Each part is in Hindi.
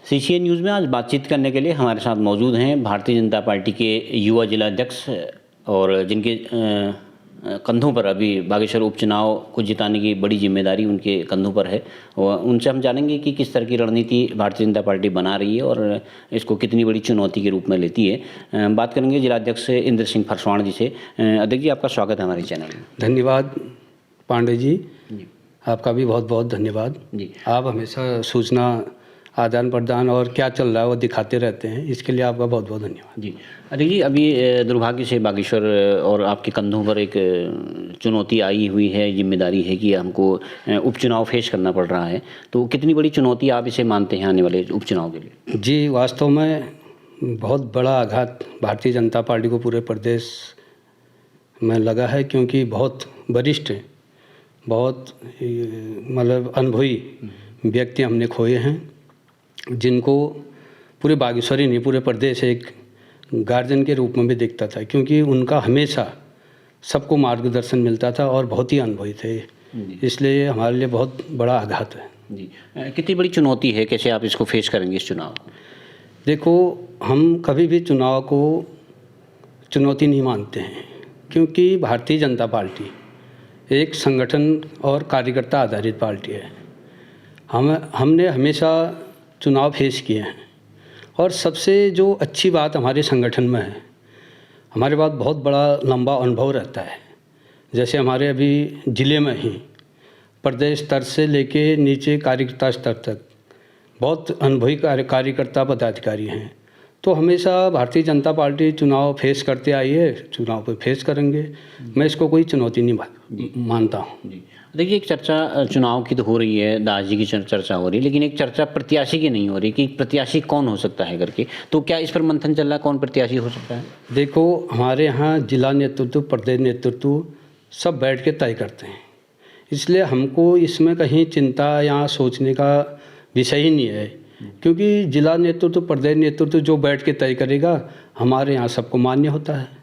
सीसीएन न्यूज़ में आज बातचीत करने के लिए हमारे साथ मौजूद हैं भारतीय जनता पार्टी के युवा जिला अध्यक्ष और जिनके कंधों पर अभी बागेश्वर उपचुनाव को जिताने की बड़ी जिम्मेदारी उनके कंधों पर है। और उनसे हम जानेंगे कि किस तरह की रणनीति भारतीय जनता पार्टी बना रही है और इसको कितनी बड़ी चुनौती के रूप में लेती है। बात करेंगे जिला अध्यक्ष इंद्र सिंह फरसवाण जी से। अध्यक्ष जी, आपका स्वागत है हमारे चैनल में। धन्यवाद पांडे जी, आपका भी बहुत बहुत धन्यवाद जी। आप हमेशा सूचना आदान प्रदान और क्या चल रहा है वो दिखाते रहते हैं, इसके लिए आपका बहुत बहुत धन्यवाद जी। अरे जी, अभी दुर्भाग्य से बागेश्वर और आपके कंधों पर एक चुनौती आई हुई है, जिम्मेदारी है कि हमको उपचुनाव फेस करना पड़ रहा है। तो कितनी बड़ी चुनौती आप इसे मानते हैं आने वाले उपचुनाव के लिए? जी, वास्तव में बहुत बड़ा आघात भारतीय जनता पार्टी को पूरे प्रदेश में लगा है, क्योंकि बहुत वरिष्ठ, बहुत मतलब अनुभवी व्यक्ति हमने खोए हैं, जिनको पूरे बागेश्वर ही नहीं पूरे प्रदेश एक गार्जियन के रूप में भी देखता था, क्योंकि उनका हमेशा सबको मार्गदर्शन मिलता था और बहुत ही अनुभवी थे। इसलिए हमारे लिए बहुत बड़ा आघात है जी। कितनी बड़ी चुनौती है, कैसे आप इसको फेस करेंगे इस चुनाव को? देखो, हम कभी भी चुनाव को चुनौती नहीं मानते हैं, क्योंकि भारतीय जनता पार्टी एक संगठन और कार्यकर्ता आधारित पार्टी है। हमने हमेशा चुनाव फेस किए हैं और सबसे जो अच्छी बात हमारे संगठन में है, हमारे पास बहुत बड़ा लंबा अनुभव रहता है। जैसे हमारे अभी ज़िले में ही प्रदेश स्तर से लेके नीचे कार्यकर्ता स्तर तक बहुत अनुभवी कार्यकर्ता पदाधिकारी हैं। तो हमेशा भारतीय जनता पार्टी चुनाव फेस करते आई है, चुनाव पे फेस करेंगे। मैं इसको कोई चुनौती नहीं मानता हूँ। देखिए, एक चर्चा चुनाव की तो हो रही है, दास जी की चर्चा हो रही है, लेकिन एक चर्चा प्रत्याशी की नहीं हो रही कि प्रत्याशी कौन हो सकता है करके। तो क्या इस पर मंथन चल रहा है, कौन प्रत्याशी हो सकता है? देखो, हमारे यहाँ जिला नेतृत्व, प्रदेश नेतृत्व सब बैठ के तय करते हैं, इसलिए हमको इसमें कहीं चिंता या सोचने का विषय ही नहीं है, क्योंकि जिला नेतृत्व, प्रदेश नेतृत्व जो बैठ के तय करेगा, हमारे यहाँ सबको मान्य होता है।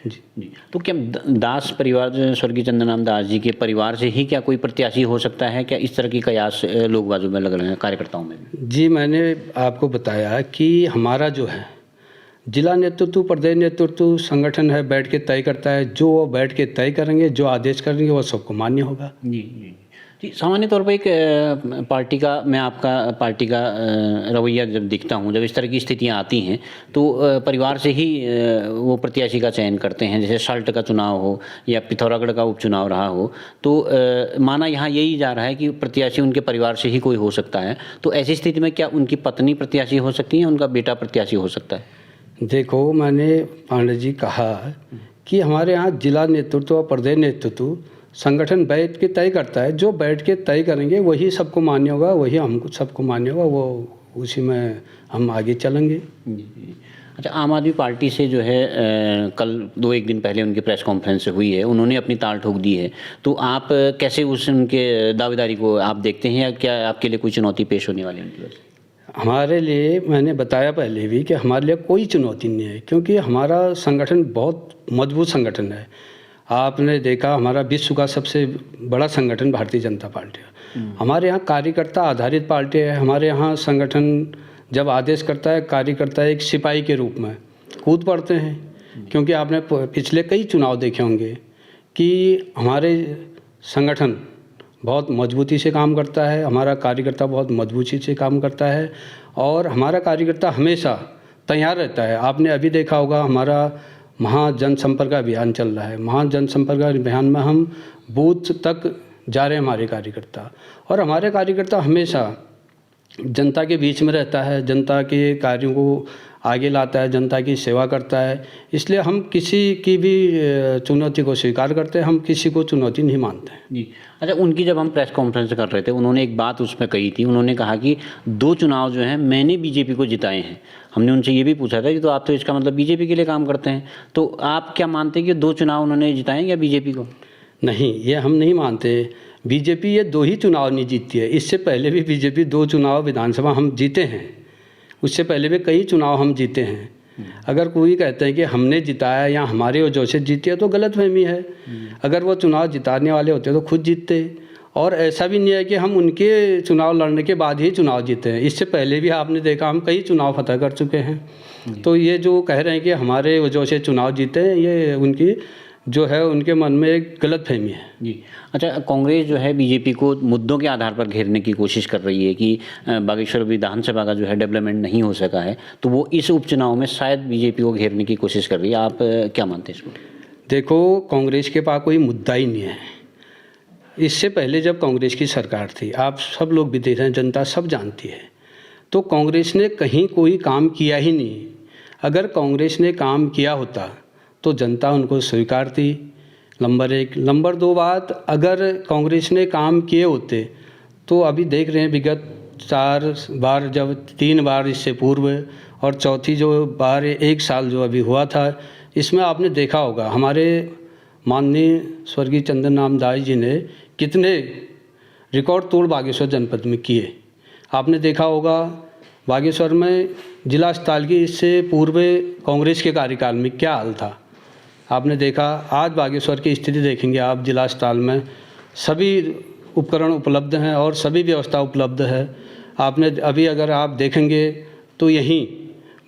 जी। तो क्या दास परिवार, स्वर्गीय चंद्रनाम दास जी के परिवार से ही क्या कोई प्रत्याशी हो सकता है? क्या इस तरह की कयास लोग बाजू में लग रहे हैं, कार्यकर्ताओं में? जी, मैंने आपको बताया कि हमारा जो है जिला नेतृत्व, प्रदेश नेतृत्व संगठन है, बैठ के तय करता है। जो वो बैठ के तय करेंगे, जो आदेश करेंगे, वो सबको मान्य होगा। जी। सामान्य तौर पर एक पार्टी का, मैं आपका पार्टी का रवैया जब दिखता हूँ, जब इस तरह की स्थितियाँ आती हैं तो परिवार से ही वो प्रत्याशी का चयन करते हैं। जैसे साल्ट का चुनाव हो या पिथौरागढ़ का उपचुनाव रहा हो, तो माना यहाँ यही जा रहा है कि प्रत्याशी उनके परिवार से ही कोई हो सकता है। तो ऐसी स्थिति में क्या उनकी पत्नी प्रत्याशी हो सकती है, उनका बेटा प्रत्याशी हो सकता है? देखो, मैंने पांडे जी कहा कि हमारे यहाँ जिला नेतृत्व और प्रदेश नेतृत्व संगठन बैठ के तय करता है। जो बैठ के तय करेंगे वही सबको मान्य होगा, वही हमको सबको मान्य होगा, वो उसी में हम आगे चलेंगे। अच्छा, आम आदमी पार्टी से जो है कल 2-1 दिन पहले उनकी प्रेस कॉन्फ्रेंस हुई है, उन्होंने अपनी ताल ठोक दी है। तो आप कैसे उस उनके दावेदारी को आप देखते हैं, या क्या आपके लिए कोई चुनौती पेश होने वाली है उनकी वजह से? हमारे लिए, मैंने बताया पहले भी कि हमारे लिए कोई चुनौती नहीं है, क्योंकि हमारा संगठन बहुत मजबूत संगठन है। आपने देखा, हमारा विश्व का सबसे बड़ा संगठन भारतीय जनता पार्टी है। हमारे यहाँ कार्यकर्ता आधारित पार्टी है। हमारे यहाँ संगठन जब आदेश करता है, कार्यकर्ता एक सिपाही के रूप में कूद पड़ते हैं, क्योंकि आपने पिछले कई चुनाव देखे होंगे कि हमारे संगठन बहुत मजबूती से काम करता है, हमारा कार्यकर्ता बहुत मजबूती से काम करता है और हमारा कार्यकर्ता हमेशा तैयार रहता है। आपने अभी देखा होगा, हमारा महाजनसंपर्क अभियान चल रहा है। महाजनसंपर्क अभियान में हम बूथ तक जा रहे हैं हमारे कार्यकर्ता, और हमारे कार्यकर्ता हमेशा जनता के बीच में रहता है, जनता के कार्यों को आगे लाता है, जनता की सेवा करता है। इसलिए हम किसी की भी चुनौती को स्वीकार करते हैं, हम किसी को चुनौती नहीं मानते हैं। जी। अच्छा, उनकी जब हम प्रेस कॉन्फ्रेंस कर रहे थे, उन्होंने एक बात उसमें कही थी। उन्होंने कहा कि 2 चुनाव जो हैं मैंने बीजेपी को जिताए हैं। हमने उनसे ये भी पूछा था कि तो आप तो इसका मतलब बीजेपी के लिए काम करते हैं। तो आप क्या मानते हैं कि 2 चुनाव उन्होंने जिताए या बीजेपी को? नहीं, ये हम नहीं मानते। बीजेपी ये 2 ही चुनाव नहीं जीतती है। इससे पहले भी बीजेपी 2 चुनाव विधानसभा हम जीते हैं, उससे पहले भी कई चुनाव हम जीते हैं। अगर कोई कहते हैं कि हमने जिताया या हमारे वजह से जीती है, तो गलतफहमी है। अगर वो चुनाव जिताने वाले होते तो खुद जीतते, और ऐसा भी नहीं है कि हम उनके चुनाव लड़ने के बाद ही चुनाव जीते हैं। इससे पहले भी आपने देखा हम कई चुनाव फतह कर चुके हैं। तो ये जो कह रहे हैं कि हमारे वजह से चुनाव जीते हैं, ये उनकी जो है उनके मन में एक गलतफहमी है। जी। अच्छा, कांग्रेस जो है बीजेपी को मुद्दों के आधार पर घेरने की कोशिश कर रही है कि बागेश्वर विधानसभा का जो है डेवलपमेंट नहीं हो सका है, तो वो इस उपचुनाव में शायद बीजेपी को घेरने की कोशिश कर रही है। आप क्या मानते हैं इसको? देखो, कांग्रेस के पास कोई मुद्दा ही नहीं है। इससे पहले जब कांग्रेस की सरकार थी, आप सब लोग भी देख रहे हैं, जनता सब जानती है, तो कांग्रेस ने कहीं कोई काम किया ही नहीं। अगर कांग्रेस ने काम किया होता तो जनता उनको स्वीकारती, नंबर 1। नंबर 2 बात, अगर कांग्रेस ने काम किए होते तो अभी देख रहे हैं विगत 4 बार, जब 3 बार इससे पूर्व और चौथी जो बार 1 साल जो अभी हुआ था, इसमें आपने देखा होगा हमारे माननीय स्वर्गीय चंदन नाम दास जी ने कितने रिकॉर्ड तोड़ बागेश्वर जनपद में किए। आपने देखा होगा बागेश्वर में जिला अस्पताल की इससे पूर्व कांग्रेस के कार्यकाल में क्या हाल था। आपने देखा, आज बागेश्वर की स्थिति देखेंगे आप, जिला अस्पताल में सभी उपकरण उपलब्ध हैं और सभी व्यवस्था उपलब्ध है। आपने अभी अगर आप देखेंगे तो यहीं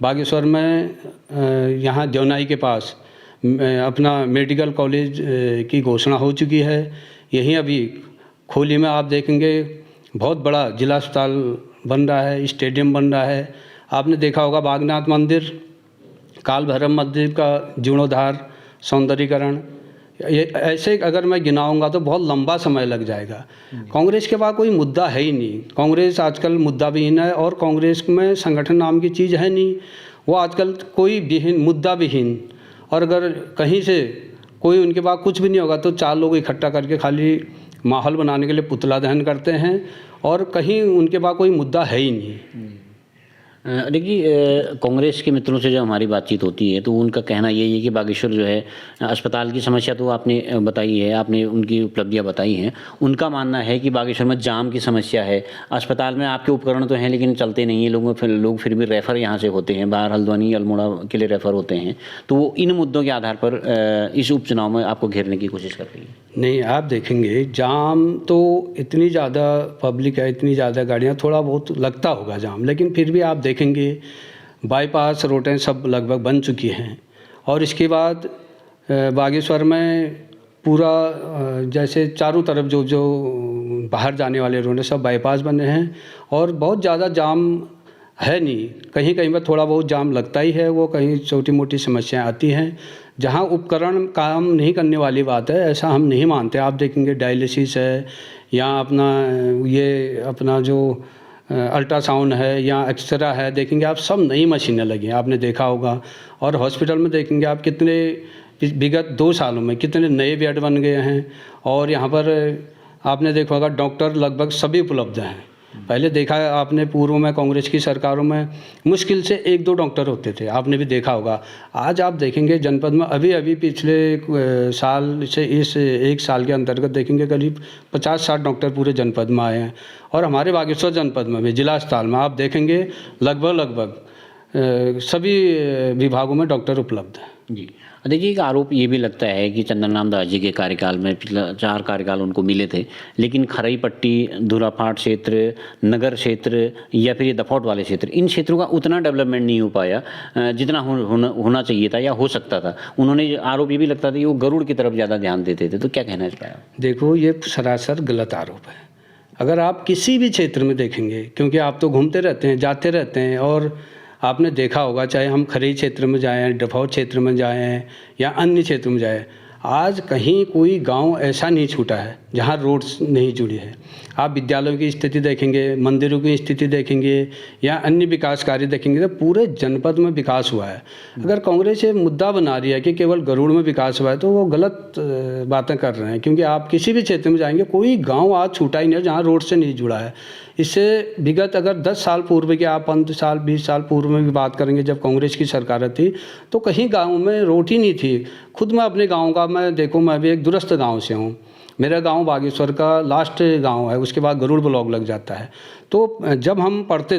बागेश्वर में यहाँ देवनाई के पास अपना मेडिकल कॉलेज की घोषणा हो चुकी है। यहीं अभी खोली में आप देखेंगे बहुत बड़ा जिला अस्पताल बन रहा है, स्टेडियम बन रहा है। आपने देखा होगा बागनाथ मंदिर, काल भैरव मंदिर का जीर्णोद्धार, सौंदर्यीकरण, ये ऐसे अगर मैं गिनाऊंगा तो बहुत लंबा समय लग जाएगा। कांग्रेस के पास कोई मुद्दा है ही नहीं। कांग्रेस आजकल मुद्दा विहीन है और कांग्रेस में संगठन नाम की चीज़ है नहीं। वो आजकल कोई विहीन, मुद्दा विहीन, और अगर कहीं से कोई उनके पास कुछ भी नहीं होगा तो 4 लोग इकट्ठा करके खाली माहौल बनाने के लिए पुतला दहन करते हैं और कहीं उनके पास कोई मुद्दा है ही नहीं। देखिए, कांग्रेस के मित्रों से जब हमारी बातचीत होती है तो उनका कहना यही है कि बागेश्वर जो है अस्पताल की समस्या तो आपने बताई है, आपने उनकी उपलब्धियां बताई हैं। उनका मानना है कि बागेश्वर में जाम की समस्या है। अस्पताल में आपके उपकरण तो हैं लेकिन चलते नहीं हैं, लोग फिर भी रेफ़र यहाँ से होते हैं, बाहर हल्द्वानी अल्मोड़ा के लिए रेफ़र होते हैं। तो वो इन मुद्दों के आधार पर इस उपचुनाव में आपको घेरने की कोशिश कर रही है। नहीं, आप देखेंगे जाम तो इतनी ज़्यादा पब्लिक है, इतनी ज़्यादा गाड़ियाँ, थोड़ा बहुत लगता होगा जाम, लेकिन फिर भी आप देखेंगे बाईपास रोडें सब लगभग बन चुकी हैं। और इसके बाद बागेश्वर में पूरा जैसे चारों तरफ जो बाहर जाने वाले रोड सब बाईपास बने हैं और बहुत ज़्यादा जाम है नहीं। कहीं कहीं पर थोड़ा बहुत जाम लगता ही है, वो कहीं छोटी मोटी समस्याएं आती हैं। जहां उपकरण काम नहीं करने वाली बात है, ऐसा हम नहीं मानते। आप देखेंगे डायलिसिस है या अपना जो अल्ट्रासाउंड है या एक्सरा है, देखेंगे आप सब नई मशीनें लगी हैं, आपने देखा होगा। और हॉस्पिटल में देखेंगे आप कितने विगत 2 सालों में कितने नए बेड बन गए हैं। और यहाँ पर आपने देखा होगा डॉक्टर लगभग सभी उपलब्ध हैं। पहले देखा है आपने पूर्व में कांग्रेस की सरकारों में मुश्किल से 1-2 डॉक्टर होते थे, आपने भी देखा होगा। आज आप देखेंगे जनपद में अभी पिछले साल से इस 1 साल के अंतर्गत देखेंगे करीब 50-60 डॉक्टर पूरे जनपद में आए हैं। और हमारे बागेश्वर जनपद में भी जिला अस्पताल में आप देखेंगे लगभग सभी विभागों में डॉक्टर उपलब्ध हैं। जी। देखिए, एक आरोप ये भी लगता है कि चंदन राम दास जी के कार्यकाल में पिछला 4 कार्यकाल उनको मिले थे, लेकिन खरई पट्टी, धुराफाट क्षेत्र, नगर क्षेत्र या फिर ये दफौट वाले क्षेत्र, इन क्षेत्रों का उतना डेवलपमेंट नहीं हो पाया जितना होना चाहिए था या हो सकता था। उन्होंने आरोप ये भी लगता था कि वो गरुड़ की तरफ ज़्यादा ध्यान देते थे। तो क्या कहना है इस पर? देखो, ये सरासर गलत आरोप है। अगर आप किसी भी क्षेत्र में देखेंगे, क्योंकि आप तो घूमते रहते हैं, जाते रहते हैं, और आपने देखा होगा चाहे हम खरई क्षेत्र में जाएं, डफौर क्षेत्र में जाएं या अन्य क्षेत्र में जाएं, आज कहीं कोई गांव ऐसा नहीं छूटा है जहां रोड्स नहीं जुड़ी है। आप विद्यालयों की स्थिति देखेंगे, मंदिरों की स्थिति देखेंगे या अन्य विकास कार्य देखेंगे तो पूरे जनपद में विकास हुआ है। अगर कांग्रेस ये मुद्दा बना रही है कि केवल गरुड़ में विकास हुआ है तो वो गलत बातें कर रहे हैं, क्योंकि आप किसी भी क्षेत्र में जाएंगे कोई गाँव आज छूटा ही नहीं है जहाँ रोड से नहीं जुड़ा है। इससे विगत अगर 10 साल पूर्व की, आप 15 साल 20 साल पूर्व में भी बात करेंगे जब कांग्रेस की सरकार थी तो कहीं गाँव में रोड ही नहीं थी। खुद मैं अपने गाँव का मैं भी एक दूरस्थ गाँव से हूँ। मेरा गांव बागेश्वर का लास्ट गांव है, उसके बाद गरुड़ ब्लॉक लग जाता है। तो जब हम पढ़ते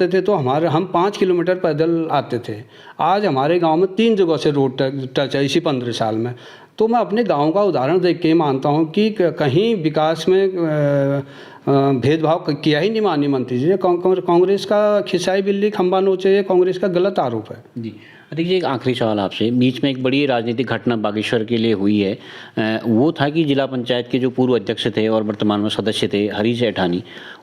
थे तो हम 5 किलोमीटर पैदल आते थे। आज हमारे गांव में 3 जगह से रोड टच है इसी 15 साल में। तो मैं अपने गांव का उदाहरण देख के मानता हूं कि कहीं विकास में भेदभाव किया ही नहीं माननीय मंत्री जी। कांग्रेस का खिसाई बिल्ली खंबा नोचे, ये कांग्रेस का गलत आरोप है जी। देखिए, एक आखिरी सवाल आपसे। बीच में एक बड़ी राजनीतिक घटना बागेश्वर के लिए हुई है, वो था कि जिला पंचायत के जो पूर्व अध्यक्ष थे और वर्तमान में सदस्य थे हरीश ऐठानी,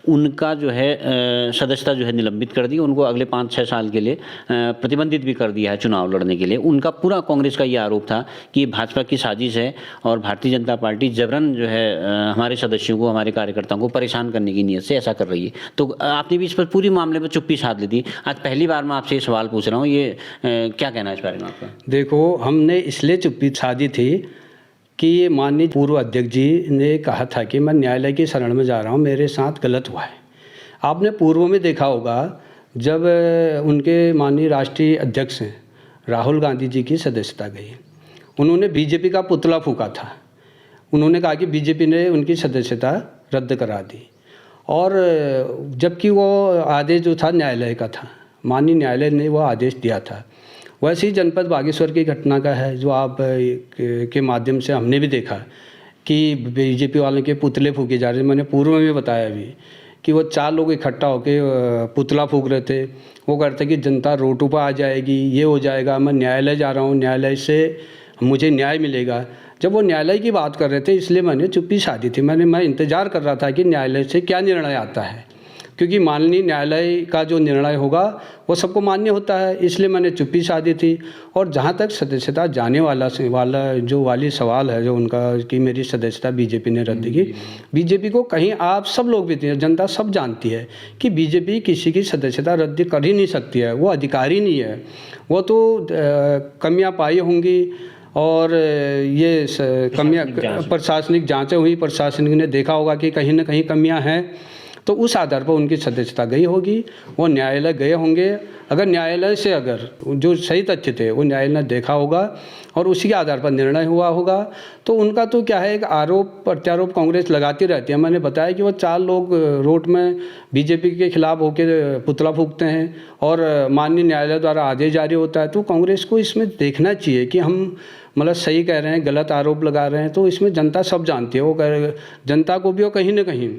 उनका जो है सदस्यता जो है निलंबित कर दी, उनको अगले 5-6 साल के लिए प्रतिबंधित भी कर दिया है चुनाव लड़ने के लिए। उनका पूरा कांग्रेस का ये आरोप था कि भाजपा की साजिश है और भारतीय जनता पार्टी जबरन जो है हमारे सदस्यों को, हमारे कार्यकर्ताओं को परेशान करने की नीयत से ऐसा कर रही है। तो आपने भी इस पर पूरी मामले पर चुप्पी साध ली थी। आज पहली बार मैं आपसे ये सवाल पूछ रहा हूँ, ये क्या कहना है इस बारे में आपका? देखो, हमने इसलिए चुप्पी साधी थी कि माननीय पूर्व अध्यक्ष जी ने कहा था कि मैं न्यायालय की शरण में जा रहा हूँ, मेरे साथ गलत हुआ है। आपने पूर्व में देखा होगा जब उनके माननीय राष्ट्रीय अध्यक्ष हैं राहुल गांधी जी की सदस्यता गई, उन्होंने बीजेपी का पुतला फूंका था। उन्होंने कहा कि बीजेपी ने उनकी सदस्यता रद्द करा दी, और जबकि वो आदेश जो था न्यायालय का था, माननीय न्यायालय ने वो आदेश दिया था। वैसे ही जनपद बागेश्वर की घटना का है जो आप के माध्यम से हमने भी देखा कि बीजेपी वालों के पुतले फूके जा रहे हैं। मैंने पूर्व में भी बताया भी कि वो 4 लोग इकट्ठा होकर पुतला फूक रहे थे। वो कहते कि जनता रोडों पर आ जाएगी, ये हो जाएगा, मैं न्यायालय जा रहा हूँ, न्यायालय से मुझे न्याय मिलेगा। जब वो न्यायालय की बात कर रहे थे, इसलिए मैंने चुप्पी साधी थी। मैं इंतज़ार कर रहा था कि न्यायालय से क्या निर्णय आता है, क्योंकि माननीय न्यायालय का जो निर्णय होगा वो सबको मान्य होता है, इसलिए मैंने चुप्पी साधी थी। और जहाँ तक सदस्यता जाने वाला सवाल है जो उनका कि मेरी सदस्यता बीजेपी ने रद्द की, बीजेपी को कहीं आप सब लोग भी, जनता सब जानती है कि बीजेपी किसी की सदस्यता रद्द कर ही नहीं सकती है, वो अधिकारी नहीं है। वो तो कमियाँ पाई होंगी और ये कमियाँ प्रशासनिक जाँचें हुई, प्रशासनिक ने देखा होगा कि कहीं ना कहीं कमियाँ हैं, तो उस आधार पर उनकी सदस्यता गई होगी, वो न्यायालय गए होंगे। अगर न्यायालय से अगर जो सही तथ्य थे वो न्यायालय ने देखा होगा और उसी के आधार पर निर्णय हुआ होगा, तो उनका तो क्या है, एक आरोप प्रत्यारोप कांग्रेस लगाती रहती है। मैंने बताया कि वो 4 लोग रोड में बीजेपी के खिलाफ होकर पुतला फूंकते हैं और माननीय न्यायालय द्वारा आदेश जारी होता है। तो कांग्रेस को इसमें देखना चाहिए कि हम मतलब सही कह रहे हैं, गलत आरोप लगा रहे हैं, तो इसमें जनता सब जानती है। वो जनता को भी वो कहीं ना कहीं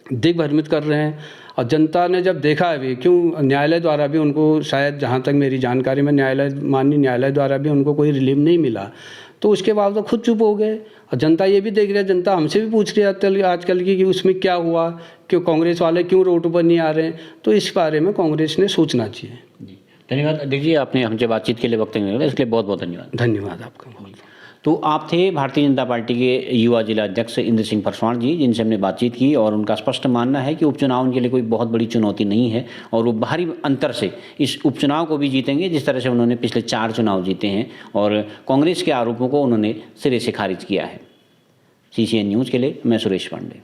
दिग्भ्रमित कर रहे हैं। और जनता ने जब देखा है भी, क्यों न्यायालय द्वारा भी उनको, शायद जहाँ तक मेरी जानकारी में माननीय न्यायालय द्वारा भी उनको कोई रिलीफ नहीं मिला, तो उसके बाद वो खुद चुप हो गए। और जनता ये भी देख रही है, जनता हमसे भी पूछ रही है आजकल की कि उसमें क्या हुआ, क्यों कांग्रेस वाले क्यों रोड पर नहीं आ रहे हैं। तो इस बारे में कांग्रेस ने सोचना चाहिए। धन्यवाद अध्यक्ष जी, आपने हमसे बातचीत के लिए वक्त निकाला, इसके लिए बहुत बहुत धन्यवाद। धन्यवाद आपका बहुत। तो आप थे भारतीय जनता पार्टी के युवा जिला अध्यक्ष इंद्र सिंह परसवाण जी, जिनसे हमने बातचीत की, और उनका स्पष्ट मानना है कि उपचुनाव उनके लिए कोई बहुत बड़ी चुनौती नहीं है और वो भारी अंतर से इस उपचुनाव को भी जीतेंगे, जिस तरह से उन्होंने पिछले 4 चुनाव जीते हैं। और कांग्रेस के आरोपों को उन्होंने सिरे से खारिज किया है। CCN न्यूज़ के लिए मैं सुरेश पांडे।